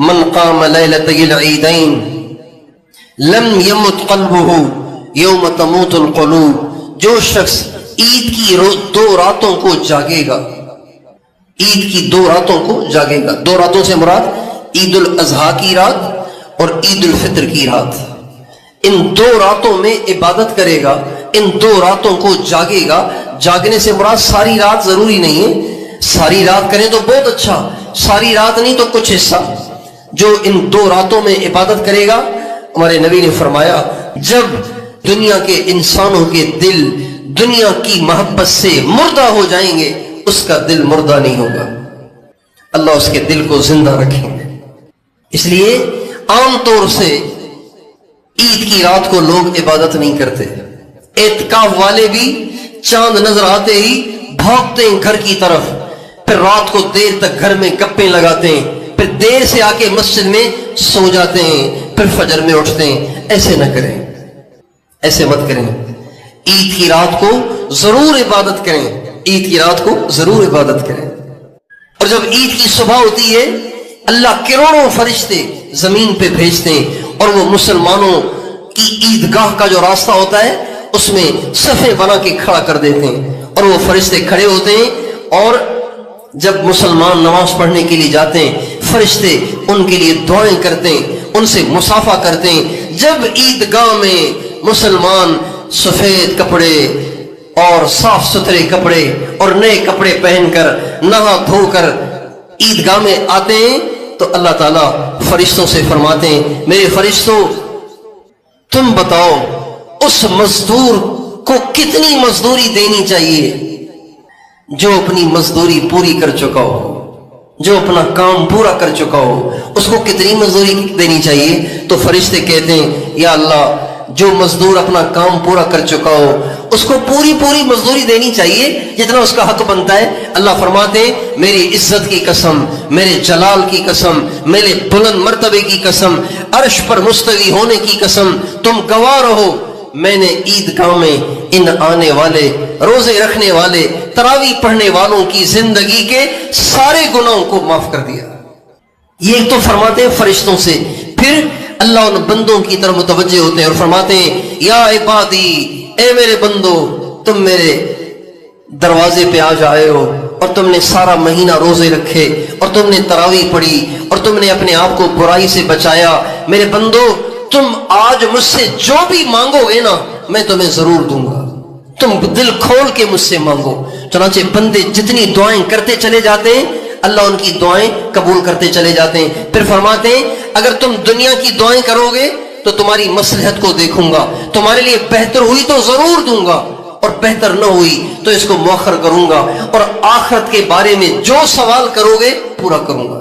من قام لیلتی العیدین لم یمت قلبہ یوم تموت القلوب، جو شخص عید کی دو راتوں کو جاگے گا، عید کی دو راتوں کو جاگے گا، دو راتوں سے مراد عید الاضحیٰ کی رات اور عید الفطر کی رات، ان دو راتوں میں عبادت کرے گا، ان دو راتوں کو جاگے گا۔ جاگنے سے مراد ساری رات ضروری نہیں ہے، ساری رات کریں تو بہت اچھا، ساری رات نہیں تو کچھ حصہ۔ جو ان دو راتوں میں عبادت کرے گا، ہمارے نبی نے فرمایا جب دنیا کے انسانوں کے دل دنیا کی محبت سے مردہ ہو جائیں گے، اس کا دل مردہ نہیں ہوگا، اللہ اس کے دل کو زندہ رکھیں گے۔ اس لیے عام طور سے عید کی رات کو لوگ عبادت نہیں کرتے، اعتکاف والے بھی چاند نظر آتے ہی بھاگتے ہیں گھر کی طرف، پھر رات کو دیر تک گھر میں گپیں لگاتے ہیں، پھر دیر سے آ کے مسجد میں سو جاتے ہیں، پھر فجر میں اٹھتے ہیں۔ ایسے نہ کریں، ایسے مت کریں، عید کی رات کو ضرور عبادت کریں، عید کی رات کو ضرور عبادت کریں۔ اور جب عید کی صبح ہوتی ہے، اللہ کروڑوں فرشتے زمین پہ بھیجتے ہیں اور وہ مسلمانوں کی عیدگاہ کا جو راستہ ہوتا ہے اس میں صفیں بنا کے کھڑا کر دیتے ہیں، اور وہ فرشتے کھڑے ہوتے ہیں، اور جب مسلمان نماز پڑھنے کے لیے جاتے ہیں فرشتے ان کے لیے دعائیں کرتے ہیں، ان سے مصافحہ کرتے ہیں۔ جب عیدگاہ میں مسلمان سفید کپڑے اور صاف ستھرے کپڑے اور نئے کپڑے پہن کر نہا دھو کر عیدگاہ میں آتے ہیں تو اللہ تعالیٰ فرشتوں سے فرماتے ہیں میرے فرشتوں تم بتاؤ اس مزدور کو کتنی مزدوری دینی چاہیے جو اپنی مزدوری پوری کر چکا ہو، جو اپنا کام پورا کر چکا ہو، اس کو کتنی مزدوری دینی چاہیے؟ تو فرشتے کہتے ہیں یا اللہ جو مزدور اپنا کام پورا کر چکا ہو اس کو پوری مزدوری دینی چاہیے جتنا اس کا حق بنتا ہے۔ اللہ فرماتے ہیں میری عزت کی قسم، میرے جلال کی قسم، میرے بلند مرتبے کی قسم، عرش پر مستوی ہونے کی قسم، تم گواہ رہو میں نے عیدگاہ میں ان آنے والے روزے رکھنے والے تراویح پڑھنے والوں کی زندگی کے سارے گناہوں کو معاف کر دیا۔ یہ تو فرماتے ہیں فرشتوں سے، پھر اللہ ان بندوں کی طرف متوجہ ہوتے ہیں اور فرماتے ہیں یا عبادی، اے میرے بندو تم میرے دروازے پہ آ جائے ہو اور تم نے سارا مہینہ روزے رکھے اور تم نے تراویح پڑھی اور تم نے اپنے آپ کو برائی سے بچایا، میرے بندو تم آج مجھ سے جو بھی مانگو گے نا میں تمہیں ضرور دوں گا، تم دل کھول کے مجھ سے مانگو۔ چنانچہ بندے جتنی دعائیں کرتے چلے جاتے ہیں اللہ ان کی دعائیں قبول کرتے چلے جاتے ہیں۔ پھر فرماتے ہیں اگر تم دنیا کی دعائیں کرو گے تو تمہاری مصلحت کو دیکھوں گا، تمہارے لیے بہتر ہوئی تو ضرور دوں گا اور بہتر نہ ہوئی تو اس کو مؤخر کروں گا، اور آخرت کے بارے میں جو سوال کرو گے پورا کروں گا۔